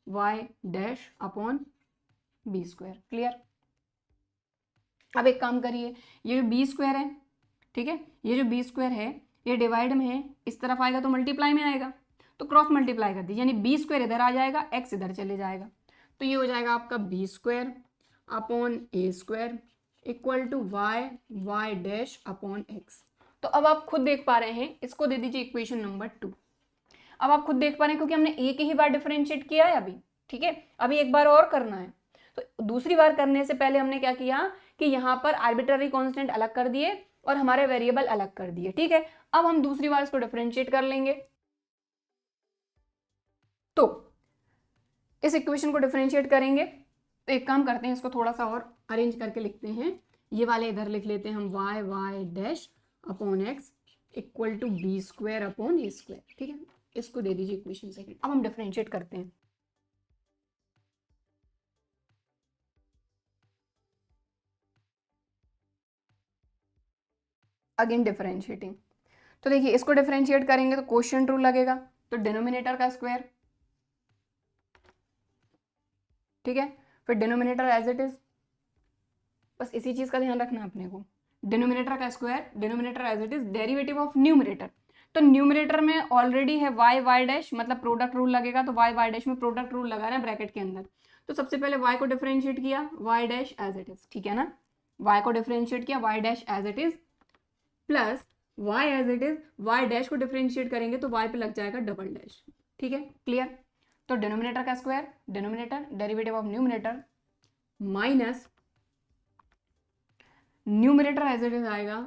y' upon b²। Clear, अब एक काम करिए, ये जो b² है, ठीक है, ये जो b² है ये डिवाइड में है, इस तरफ आएगा तो मल्टीप्लाई में आएगा, तो क्रॉस मल्टीप्लाई कर दीजिए, यानी b² इधर आ जाएगा, x इधर चले जाएगा। तो ये हो जाएगा आपका b² upon a² = y' upon x। तो अब आप खुद देख पा रहे हैं, इसको दे दीजिए इक्वेशन नंबर 2। अब आप खुद देख पा रहे हैं क्योंकि हमने एक ही बार डिफरेंशिएट किया है अभी, ठीक है, अभी एक बार और करना है। तो दूसरी बार करने से पहले हमने क्या किया कि यहाँ पर आर्बिट्ररी कांस्टेंट अलग कर दिए और हमारे वेरिएबल अलग कर दिए, ठीक है। अब हम दूसरी बार इसको डिफरेंशिएट कर लेंगे। तो इस इक्वेशन को डिफरेंशिएट करेंगे तो एक काम करते हैं, इसको थोड़ा सा और अरेंज करके लिखते हैं। ये वाले इधर लिख लेते हैं हम y' upon x = b² upon a², ठीक है। इसको दे दीजिए इक्वेशन सेकंड। अब हम डिफरेंशिएट करते हैं। अगेन डिफरेंशिएटिंग, तो देखिए इसको डिफरेंशिएट करेंगे तो क्वोशिएंट रूल लगेगा, तो डिनोमिनेटर का स्क्वायर, ठीक है, फिर डिनोमिनेटर एज इट इज, बस इसी चीज का ध्यान रखना अपने को, डिनोमिनेटर का square, denominator as it is, derivative of numerator. तो न्यूमरेटर में ऑलरेडी है y' मतलब प्रोडक्ट रूल लगेगा, तो y' में प्रोडक्ट रूल लगा रहे हैं ब्रैकेट के अंदर, तो सबसे पहले y को डिफरेंशिएट किया y dash as it is, ठीक है ना, y को डिफरेंशिएट किया y dash as it is plus y as it is, y dash को डिफरेंशिएट करेंगे तो y पे लग जाएगा डबल डैश, ठीक है, क्लियर। तो डिनोमिनेटर का square, denominator derivative of numerator minus numerator as it is आएगा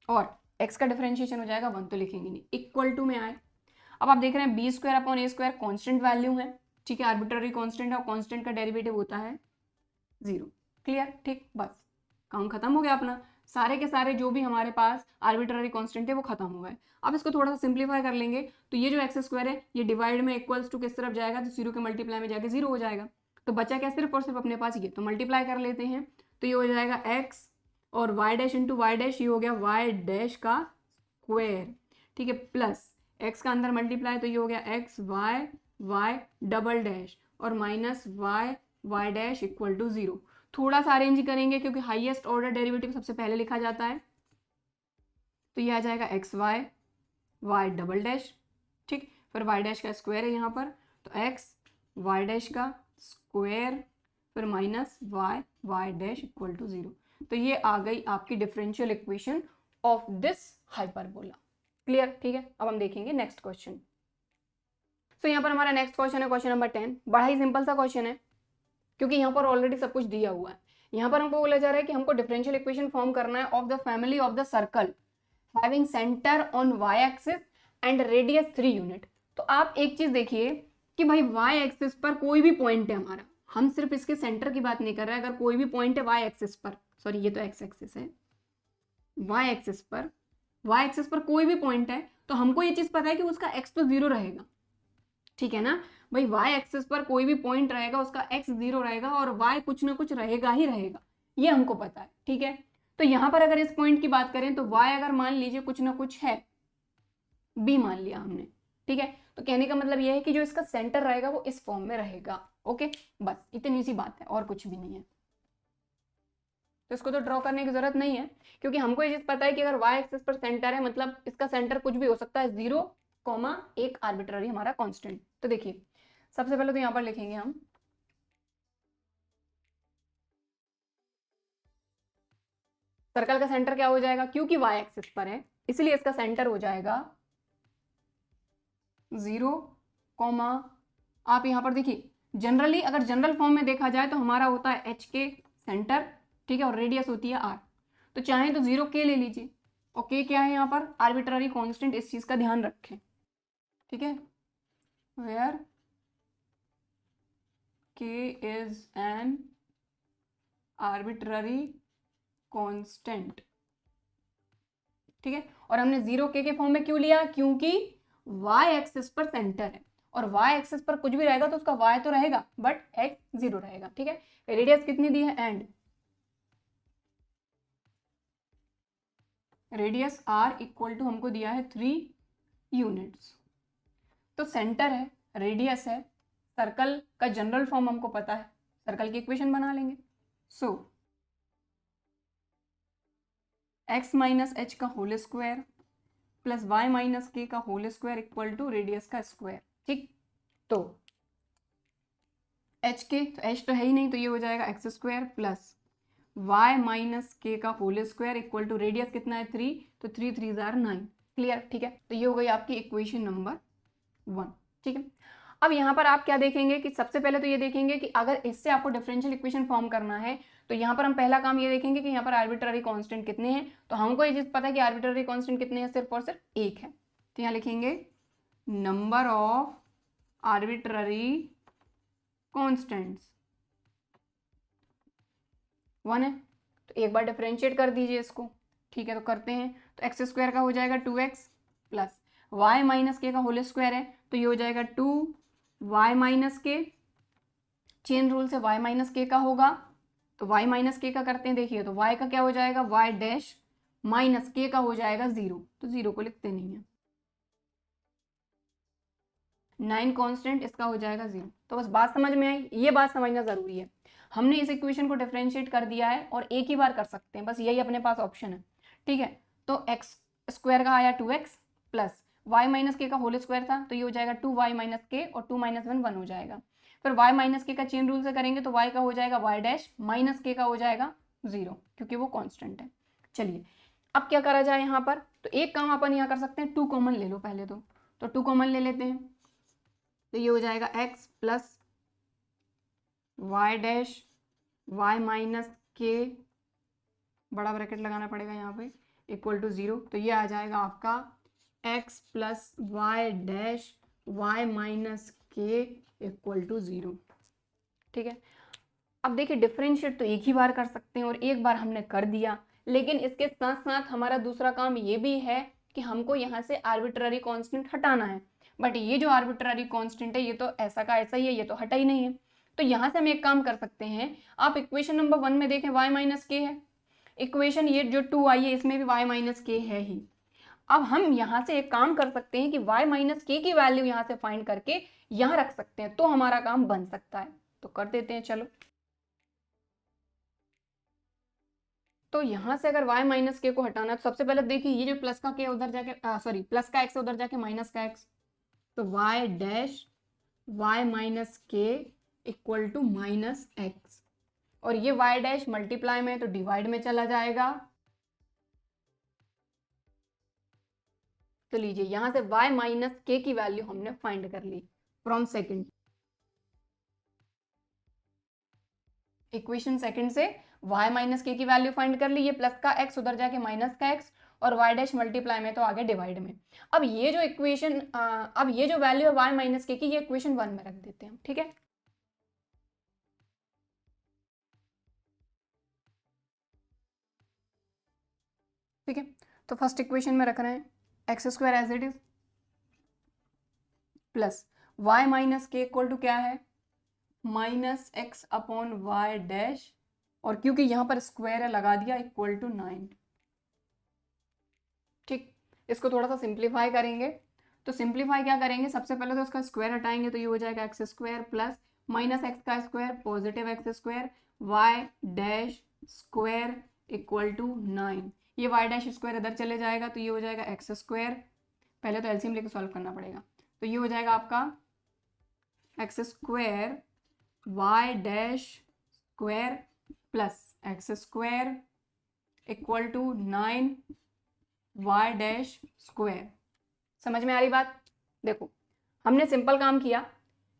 और x का डिफरेंशिएशन हो जाएगा 1 तो लिखेंगे नहीं, इक्वल टू में आए। अब आप देख रहे हैं B square upon a square constant value है, ठीक है, आर्बिट्ररी कॉन्स्टेंट है और कॉन्स्टेंट का डेरिवेटिव होता है 0, क्लियर, ठीक, बस काम खत्म हो गया अपना, सारे के सारे जो भी हमारे पास आर्बिट्ररी कांस्टेंट है वो खत्म हो गए। अब इसको थोड़ा सा सिंप्लीफाई कर लेंगे तो ये जो एक्स स्क्वायर है ये डिवाइड में इक्वल्स टू किस तरफ जाएगा, तो 0 के मल्टीप्लाई में जाके 0 हो जाएगा। तो बचा क्या सिर्फ और सिर्फ अपने पास ये, तो मल्टीप्लाई कर लेते हैं तो ये हो जाएगा एक्स और y dash into y dash, ये हो गया वाई डैश का स्क्वायर, ठीक है, प्लस एक्स का अंदर मल्टीप्लाई तो ये हो गया x y y double dash और minus y y dash equal to 0। थोड़ा सा अरेंज करेंगे क्योंकि हाईएस्ट ऑर्डर डेरिवेटिव सबसे पहले लिखा जाता है, तो ये आ जाएगा x y y double dash, ठीक, फिर वाई डैश का स्क्वायर है यहाँ पर तो एक्स वाई डैश का स्क्वायर फिर minus y y dash equal to 0। तो ये आ गई आपकी differential equation of this hyperbola, clear, ठीक है। अब हम देखेंगे नेक्स्ट क्वेश्चन। तो यहाँ पर हमारा नेक्स्ट क्वेश्चन है क्वेश्चन नंबर 10, बड़ा ही सिंपल सा क्वेश्चन है क्योंकि यहाँ पर ऑलरेडी सब कुछ दिया हुआ है। यहाँ पर हमको बोला जा रहा है कि हमको डिफरेंशियल इक्वेशन फॉर्म करना है of the family of the circle having centre on y axis and radius 3 unit. तो आप एक चीज देखिए कि भाई वाई एक्सिस पर कोई भी पॉइंट है हमारा, हम सिर्फ इसके सेंटर की बात नहीं कर रहे हैं, अगर कोई भी पॉइंट है वाई एक्सिस पर, सॉरी ये तो एक्स एक्सिस है, वाई एक्सिस पर कोई भी पॉइंट है तो हमको ये चीज पता है कि उसका एक्स तो 0 रहेगा, ठीक है ना भाई, वाई एक्सिस पर कोई भी पॉइंट रहेगा उसका एक्स 0 रहेगा और वाई कुछ ना कुछ रहेगा ही रहेगा, ये हमको पता है, ठीक है। तो यहां पर अगर इस पॉइंट की बात करें तो वाई अगर मान लीजिए कुछ ना कुछ है, बी मान लिया हमने, ठीक है, तो कहने का मतलब यह है कि जो इसका सेंटर रहेगा वो इस फॉर्म में रहेगा, ओके, बस इतनी सी बात है और कुछ भी नहीं है। तो इसको तो ड्रॉ करने की जरूरत नहीं है क्योंकि हमको ये चीज पता है कि अगर वाई एक्सिस पर सेंटर है मतलब इसका सेंटर कुछ भी हो सकता है, 0, एक आर्बिट्ररी हमारा कांस्टेंट। तो देखिए सबसे पहले तो यहाँ पर लिखेंगे हम सर्कल का सेंटर क्या हो जाएगा, क्योंकि वाई एक्सिस पर है इसलिए इसका सेंटर हो जाएगा 0, आप यहाँ पर देखिए जनरली अगर जनरल फॉर्म में देखा जाए तो हमारा होता है एच के सेंटर, ठीक है, और रेडियस होती है आर। तो चाहे तो 0 के ले लीजिए और के क्या है यहाँ पर आर्बिट्ररी कांस्टेंट, इस चीज का ध्यान रखें, ठीक है, where k is an arbitrary constant, ठीक है, और हमने 0 के फॉर्म में क्यों लिया, क्योंकि y एक्सिस पर सेंटर है और y एक्सिस पर कुछ भी रहेगा तो उसका y तो रहेगा बट x 0 रहेगा, ठीक है। रेडियस कितनी दी है, and radius r equal to हमको दिया है 3 यूनिट्स। तो सेंटर है, रेडियस है, सर्कल का जनरल फॉर्म हमको पता है, सर्कल की इक्वेशन बना लेंगे। सो x माइनस एच का whole square plus y minus k का whole square equal to radius का स्क्वायर, ठीक। तो h के, तो h तो है ही नहीं तो ये हो जाएगा x square plus y minus k का whole square equal to radius कितना है 3, तो 3 3 9, क्लियर, ठीक है। तो ये हो गई आपकी इक्वेशन नंबर 1, ठीक है। अब यहाँ पर आप क्या देखेंगे कि सबसे पहले तो ये देखेंगे कि अगर इससे आपको डिफरेंशियल इक्वेशन फॉर्म करना है तो यहाँ पर हम पहला काम ये देखेंगे कि यहाँ पर आर्बिट्ररी कांस्टेंट कितने हैं। तो हमको ये चीज पता है कि आर्बिट्ररी कांस्टेंट कितने हैं, सिर्फ और सिर्फ एक है, तो यहाँ लिखेंगे नंबर ऑफ आर्बिट्ररी कांस्टेंट्स 1 है। तो एक बार डिफरेंशिएट कर दीजिए इसको, ठीक है, तो करते हैं। तो एक्स स्क्वायर का हो जाएगा 2x plus y minus k का होल स्क्वायर है तो ये हो जाएगा 2y माइनस के, चेन रूल से y माइनस के का होगा तो y माइनस के का करते हैं, देखिए तो y का क्या हो जाएगा y डैश माइनस के का हो जाएगा 0, तो 0 को लिखते नहीं है, 9 कांस्टेंट इसका हो जाएगा 0। तो बस बात समझ में आई, ये बात समझना जरूरी है। हमने इस इक्वेशन को डिफरेंशिएट कर दिया है और एक ही बार कर सकते हैं, बस यही अपने पास ऑप्शन है, ठीक है। तो एक्स स्क्वायर का आया 2x plus y minus k का होल स्क्वायर था तो ये हो जाएगा 2y माइनस के और 2 माइनस 1 1 हो जाएगा, फिर y माइनस के का चेन रूल से करेंगे तो y का हो जाएगा y डैश माइनस के का हो जाएगा 0 क्योंकि वो कांस्टेंट है। चलिए अब क्या करा जाए यहाँ पर, तो एक काम अपन यहाँ कर सकते हैं, 2 कॉमन ले लो पहले तो 2 कॉमन ले लेते हैं, तो ये हो जाएगा x plus y dash y minus के, बड़ा ब्रैकेट लगाना पड़ेगा यहाँ पे, इक्वल टू 0। तो ये आ जाएगा आपका x plus y dash y minus k equal to 0। ठीक है, अब देखिए डिफरेंशिएट तो एक ही बार कर सकते हैं और एक बार हमने कर दिया, लेकिन इसके साथ साथ हमारा दूसरा काम ये भी है कि हमको यहाँ से आर्बिट्ररी कांस्टेंट हटाना है। बट ये जो आर्बिट्ररी कांस्टेंट है ये तो ऐसा का ऐसा ही है, ये तो हटा ही नहीं है। तो यहाँ से हम एक काम कर सकते हैं, आप इक्वेशन नंबर 1 में देखें y माइनस के है, इक्वेशन ये जो 2 आई है इसमें भी y माइनस के है ही। अब हम यहाँ से एक काम कर सकते हैं कि y माइनस के की वैल्यू यहाँ से फाइंड करके यहाँ रख सकते हैं, तो हमारा काम बन सकता है। तो कर देते हैं चलो। तो यहाँ से अगर y माइनस के को हटाना, तो सबसे पहले देखिए ये जो प्लस का के उधर जाके सॉरी प्लस का x उधर जाके माइनस का x, तो y dash y minus k equal to minus x, और ये y डैश मल्टीप्लाई में तो डिवाइड में चला जाएगा। तो लीजिए यहाँ से y माइनस के की वैल्यू हमने फाइंड कर ली फ्रॉम सेकंड इक्वेशन, सेकंड से y माइनस के की वैल्यू फाइंड कर ली, ये प्लस का x उधर जाके माइनस का x, और y डैश मल्टीप्लाई में तो आगे डिवाइड में। अब ये जो इक्वेशन अब ये जो वैल्यू है y माइनस के की, ये इक्वेशन 1 में रख देते हैं, ठीक है। ठीक है, तो फर्स्ट इक्वेशन में रख रहे हैं x square as it is plus y minus k equal to क्या है, minus x upon y dash, और क्योंकि यहाँ पर स्क्वायर है लगा दिया इक्वल टू 9। ठीक, इसको थोड़ा सा सिंप्लीफाई करेंगे, तो सिंप्लीफाई क्या करेंगे, सबसे पहले तो उसका स्क्वायर हटाएंगे तो ये हो जाएगा x square plus minus x का square positive x square y dash square equal to 9। ये वाई डैश स्क्वायर इधर चले जाएगा तो ये हो जाएगा एक्स स्क्वायर, पहले तो एलसीएम लेके सॉल्व करना पड़ेगा, तो ये हो जाएगा आपका x square y dash square plus x square equal to 9 y dash square. समझ में आ रही बात? देखो हमने सिंपल काम किया,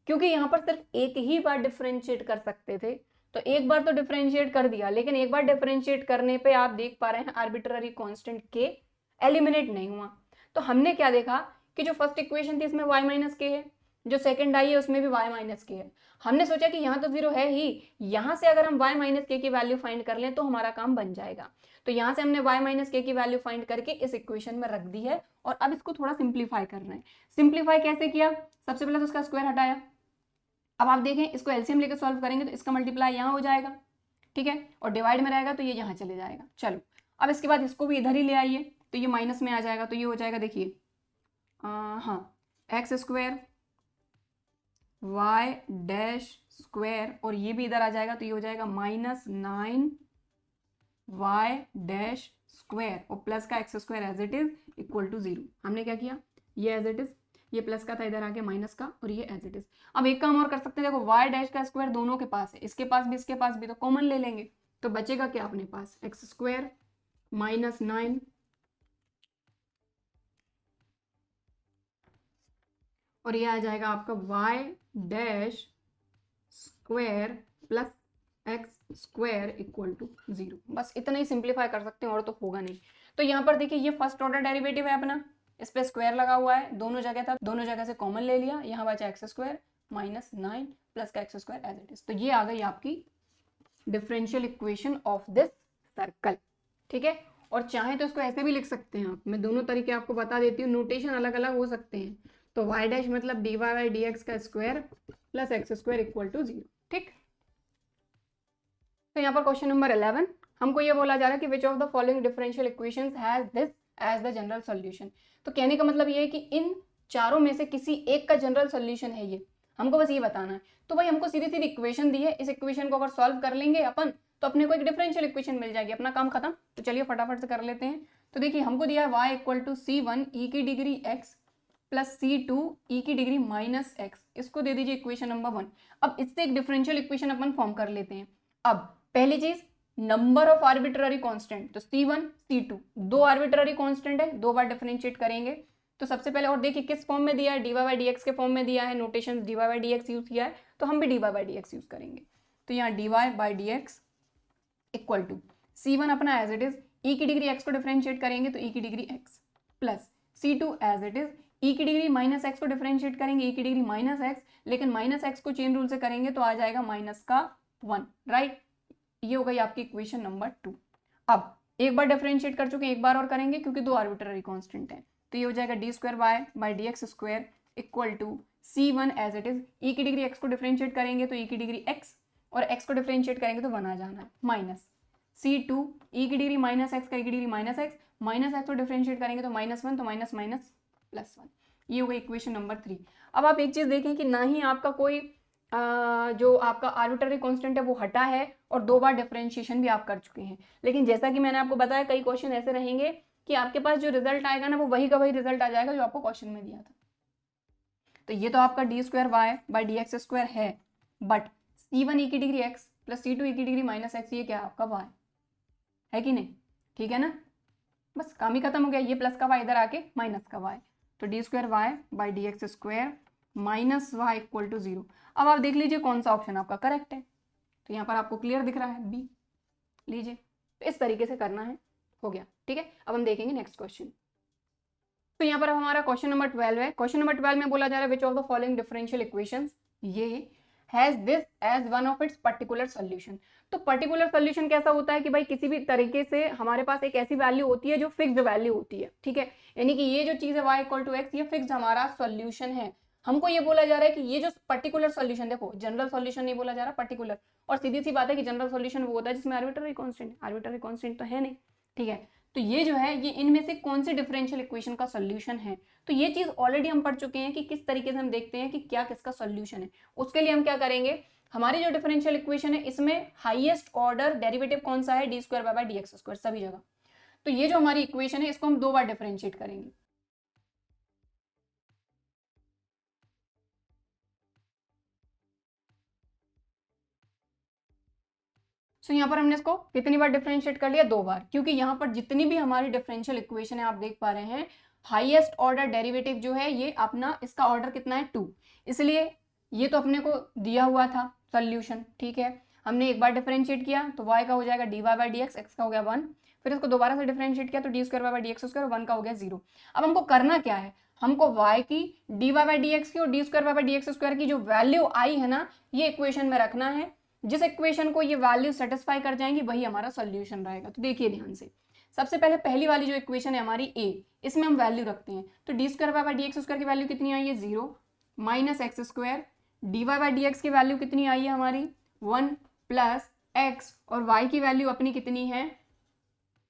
क्योंकि यहाँ पर सिर्फ एक ही बार डिफरेंशिएट कर सकते थे, तो एक बार तो डिफरेंशिएट कर दिया, लेकिन एक बार डिफरेंशिएट करने पे आप देख पा रहे हैं आर्बिट्ररी कांस्टेंट के एलिमिनेट नहीं हुआ। तो हमने क्या देखा कि जो फर्स्ट इक्वेशन थी इसमें y माइनस के है, जो सेकंड आई है उसमें भी y माइनस के है। हमने सोचा कि यहाँ तो 0 है ही, यहाँ से अगर हम y माइनस के की वैल्यू फाइंड कर लें तो हमारा काम बन जाएगा। तो यहाँ से हमने y माइनस के की वैल्यू फाइंड करके इस इक्वेशन में रख दी है, और अब इसको थोड़ा सिंप्लीफाई करना है। सिंप्लीफाई कैसे किया, सबसे पहले तो उसका स्क्वायर हटाया। अब आप देखें इसको एलसीएम लेकर सॉल्व करेंगे तो इसका मल्टीप्लाई यहाँ हो जाएगा, ठीक है, और डिवाइड में रहेगा तो ये यहाँ चले जाएगा। चलो अब इसके बाद इसको भी इधर ही ले आइए, तो ये माइनस में आ जाएगा, तो ये हो जाएगा देखिए हाँ x square y dash square, और ये भी इधर आ जाएगा तो ये हो जाएगा माइनस 9 वाई डैश स्क्वायर, और प्लस का x square as it is equal to 0। हमने क्या किया, ये एज इट इज, ये प्लस का था इधर आ गया माइनस का, और ये एज इट इज। अब एक काम और कर सकते हैं, देखो वाई डैश का स्क्वायर दोनों के पास है, इसके पास भी इसके पास भी, तो कॉमन ले लेंगे, तो बचेगा क्या अपने पास एक्स स्क्वायर माइनस 9 और ये आ जाएगा आपका y dash square plus x square equal to 0। बस इतना ही सिंप्लीफाई कर सकते हैं, और तो होगा नहीं। तो यहाँ पर देखिए ये फर्स्ट ऑर्डर डेरिवेटिव है अपना, इस पे स्क्वायर लगा हुआ है, दोनों जगह था, दोनों जगह से कॉमन ले लिया, यहाँ बचा एक्स स्क्वायर माइनस 9 प्लस का x square as it is. तो ये आ गई आपकी differential equation of this circle, ठीक है। और चाहे तो इसको ऐसे भी लिख सकते हैं आप, मैं दोनों तरीके आपको बता देती हूँ, नोटेशन अलग अलग हो सकते हैं। तो वाई डैश मतलब dy बाई डी एक्स का square plus x square equal to 0, ठीक। तो यहाँ पर क्वेश्चन नंबर 11 हमको ये बोला जा रहा है कि which of the following differential equations has this as the general solution. तो कहने का मतलब ये है कि इन चारों में से किसी एक का जनरल सॉल्यूशन है ये, हमको बस ये बताना है। तो भाई हमको सीधी सीधी इक्वेशन दी है, इस इक्वेशन को अगर सॉल्व कर लेंगे अपन तो अपने को एक डिफरेंशियल इक्वेशन मिल जाएगी, अपना काम खत्म। तो चलिए फटाफट से कर लेते हैं। तो देखिए हमको दिया है y equal to c1 e की degree x plus C2 e की डिग्री माइनस एक्स, इसको दे दीजिए इक्वेशन नंबर 1। अब इससे एक डिफरेंशियल इक्वेशन अपन फॉर्म कर लेते हैं। अब पहली चीज, नंबर ऑफ आर्बिट्ररी कांस्टेंट, तो C1 C2 दो आर्बिट्ररी कांस्टेंट है, दो बार डिफरेंशिएट करेंगे। तो सबसे पहले, और देखिए किस फॉर्म में दिया है, dy बाई dx के फॉर्म में दिया है, notation dy by dx use किया है, तो हम भी dy बाई dx यूज करेंगे। तो यहाँ dy by dx equal to C1 अपना एज इट इज, e की डिग्री x को डिफरेंशिएट करेंगे तो e की degree x, plus C2 as it is, e की डिग्री माइनस एक्स को डिफरेंशिएट करेंगे, e की डिग्री माइनस एक्स, लेकिन माइनस एक्स को चेन रूल से करेंगे तो आ जाएगा माइनस का 1, राइट। ये हो गई आपकी इक्वेशन नंबर 2। अब एक बार डिफरेंशिएट कर चुके हैं, एक बार और करेंगे क्योंकि दो आर्बिट्ररी कांस्टेंट है, तो ये हो जाएगा d square y by d x square equal to C1 as it is, e की डिग्री x को डिफरेंशिएट करेंगे तो e की डिग्री x, और x को डिफरेंशिएट करेंगे तो 1 आ जाना है, माइनस C2 e की डिग्री माइनस एक्स का e की degree minus x, minus x को डिफरेंशिएट करेंगे तो माइनस 1, तो माइनस माइनस प्लस 1। ये हो गई इक्वेशन नंबर 3। अब आप एक चीज देखें कि ना ही आपका कोई जो आपका आर्बिट्ररी कांस्टेंट है वो हटा है, और दो बार डिफरेंशिएशन भी आप कर चुके हैं। लेकिन जैसा कि मैंने आपको बताया, कई क्वेश्चन ऐसे रहेंगे कि आपके पास जो रिजल्ट आएगा ना वो वही का वही रिजल्ट आ जाएगा जो आपको क्वेश्चन में दिया था। तो ये तो आपका d square y by d x square है, बट C1 e की degree x plus C2 e की डिग्री माइनस एक्स, ये क्या है आपका y है कि नहीं, ठीक है ना। बस काम ही खत्म हो गया, ये प्लस का y इधर आके माइनस का y, तो d square y by d x square minus y equal to 0। अब आप देख लीजिए कौन सा ऑप्शन आपका करेक्ट है, तो यहाँ पर आपको क्लियर दिख रहा है बी लीजिए। तो इस तरीके से करना है, हो गया, ठीक है। अब हम देखेंगे नेक्स्ट क्वेश्चन। तो यहाँ पर हमारा क्वेश्चन नंबर 12 है। क्वेश्चन नंबर 12 में बोला जा रहा है which of the following differential equations ये has this as one of its particular solution. तो पर्टिकुलर सोल्यूशन कैसा होता है कि भाई किसी भी तरीके से हमारे पास एक ऐसी वैल्यू होती है जो फिक्स्ड वैल्यू होती है, ठीक है, यानी कि ये जो चीज है y इक्वल टू एक्स, ये फिक्स्ड हमारा सोल्यूशन है। हमको ये बोला जा रहा है कि ये जो पर्टिकुलर सोल्यूशन, देखो जनरल सोल्यूशन नहीं बोला जा रहा, पर्टिकुलर, और सीधी सी बात है कि जनरल सोल्यूशन वो होता है जिसमें आर्बिट्ररी कांस्टेंट तो है नहीं, ठीक है। तो ये जो है ये इनमें से कौन सी डिफरेंशियल इक्वेशन का सोल्यूशन है, तो ये चीज ऑलरेडी हम पढ़ चुके हैं कि किस तरीके से हम देखते हैं कि क्या किसका सोल्यूशन है। उसके लिए हम क्या करेंगे, हमारी जो डिफरेंशियल इक्वेशन है इसमें हाईएस्ट ऑर्डर डेरिवेटिव कौन सा है, D square by D x square सभी जगह। तो ये जो हमारी इक्वेशन है इसको हम दो बार डिफरेंशिएट करेंगे। तो यहाँ पर हमने इसको कितनी बार डिफरेंशिएट कर लिया, दो बार, क्योंकि यहाँ पर जितनी भी हमारी डिफरेंशियल इक्वेशन है आप देख पा रहे हैं हाईएस्ट ऑर्डर डेरिवेटिव जो है ये अपना इसका ऑर्डर कितना है 2, इसलिए ये तो अपने को दिया हुआ था सोल्यूशन, ठीक है। हमने एक बार डिफरेंशिएट किया तो y का हो जाएगा dy बाई डी एक्स का हो गया 1, फिर इसको दोबारा से डिफरेंशिएट किया तो d square by d x square 1 का हो गया 0। अब हमको करना क्या है, हमको y की dy बाई डी एक्स की और D square by d x square की जो वैल्यू आई है ना ये इक्वेशन में रखना है। जिस इक्वेशन को ये वैल्यू सेटिस्फाई कर जाएंगी वही हमारा सोल्यूशन रहेगा। तो देखिए ध्यान से, सबसे पहले पहली वाली जो इक्वेशन है हमारी a, इसमें हम वैल्यू रखते हैं, तो d square by d x square की वैल्यू कितनी आई है 0 minus x square, d y by d x की वैल्यू कितनी आई है हमारी 1 प्लस एक्स, और y की वैल्यू अपनी कितनी है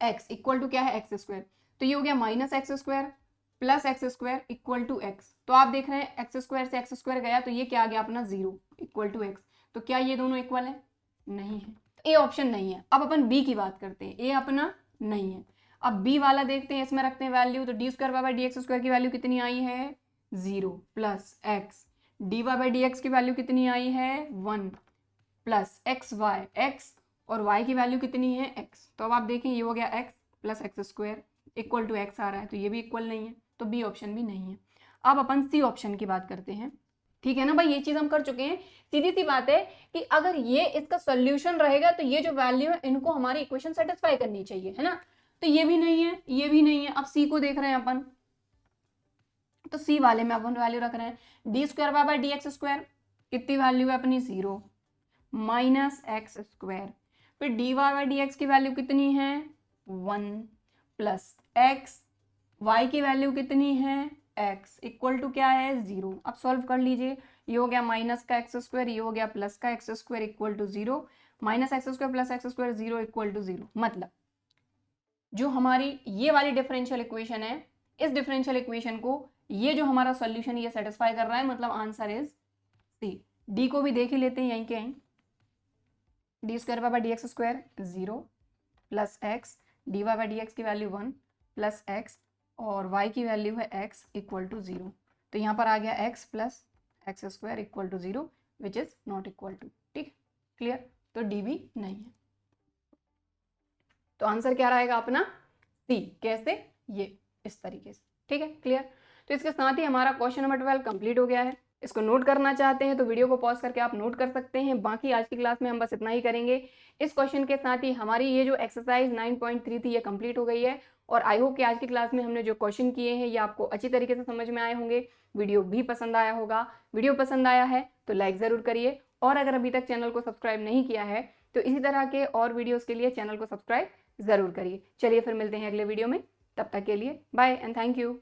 x इक्वल टू क्या है एक्स स्क्वायर, तो ये हो गया minus x square plus x square equal to x. तो आप देख रहे हैं एक्स स्क्वायर से एक्स स्क्वायर गया तो ये क्या आ गया अपना 0 इक्वल टू एक्स। तो क्या ये दोनों इक्वल है, नहीं है, ए ऑप्शन नहीं है। अब अपन बी की बात करते हैं, ए अपना नहीं है। अब बी वाला देखते हैं, इसमें रखते हैं वैल्यू, तो d square by d x square की वैल्यू कितनी आई है 0 plus x, d y by d x की वैल्यू कितनी आई है 1 प्लस एक्स वाई एक्स, और y की वैल्यू कितनी है x। तो अब आप देखें ये हो गया x plus x square equal to x आ रहा है, तो ये भी इक्वल नहीं है, तो बी ऑप्शन भी नहीं है। अब अपन सी ऑप्शन की बात करते हैं, ठीक है ना भाई, ये चीज हम कर चुके हैं। सीधी सी बात है कि अगर ये इसका सोल्यूशन रहेगा तो ये जो वैल्यू है इनको हमारी इक्वेशन सेटिस्फाई करनी चाहिए, है ना। तो ये भी नहीं है, ये भी नहीं है। अब सी को देख रहे हैं अपन, तो सी वाले में अपन वैल्यू रख रहे हैं d square by d x square, कितनी वैल्यू है अपनी 0 माइनस एक्स स्क्वायर, फिर d y by d x की वैल्यू कितनी है 1 प्लस एक्स, वाई की वैल्यू कितनी है x इक्वल टू क्या है 0। अब सॉल्व कर लीजिए, ये हो गया माइनस का एक्स स्क्वायर, ये हो गया प्लस का x square equal to 0, minus x square plus x square 0 equal to 0। मतलब जो हमारी ये वाली डिफरेंशियल इक्वेशन है, इस डिफरेंशियल इक्वेशन को ये जो हमारा सॉल्यूशन ये सेटिस्फाई कर रहा है, मतलब आंसर इज सी। डी को भी देख ही लेते हैं, यहीं के यहीं, d square by d x square 0 plus x, d y by d x की वैल्यू 1 प्लस एक्स, और y की वैल्यू है x इक्वल टू 0। तो यहाँ पर आ गया x plus x square equal to 0 which is not equal to, ठीक, क्लियर। तो डी भी नहीं है, तो आंसर क्या रहेगा अपना सी। कैसे, ये इस तरीके से, ठीक है, क्लियर। तो इसके साथ ही हमारा क्वेश्चन नंबर 12 कंप्लीट हो गया है। इसको नोट करना चाहते हैं तो वीडियो को पॉज करके आप नोट कर सकते हैं। बाकी आज की क्लास में हम बस इतना ही करेंगे। इस क्वेश्चन के साथ ही हमारी ये जो एक्सरसाइज 9.3 थी ये कंप्लीट हो गई है। और आई होप कि आज की क्लास में हमने जो क्वेश्चन किए हैं ये आपको अच्छी तरीके से समझ में आए होंगे, वीडियो भी पसंद आया होगा। वीडियो पसंद आया है तो लाइक ज़रूर करिए, और अगर अभी तक चैनल को सब्सक्राइब नहीं किया है तो इसी तरह के और वीडियोज़ के लिए चैनल को सब्सक्राइब ज़रूर करिए। चलिए फिर मिलते हैं अगले वीडियो में, तब तक के लिए बाय एंड थैंक यू।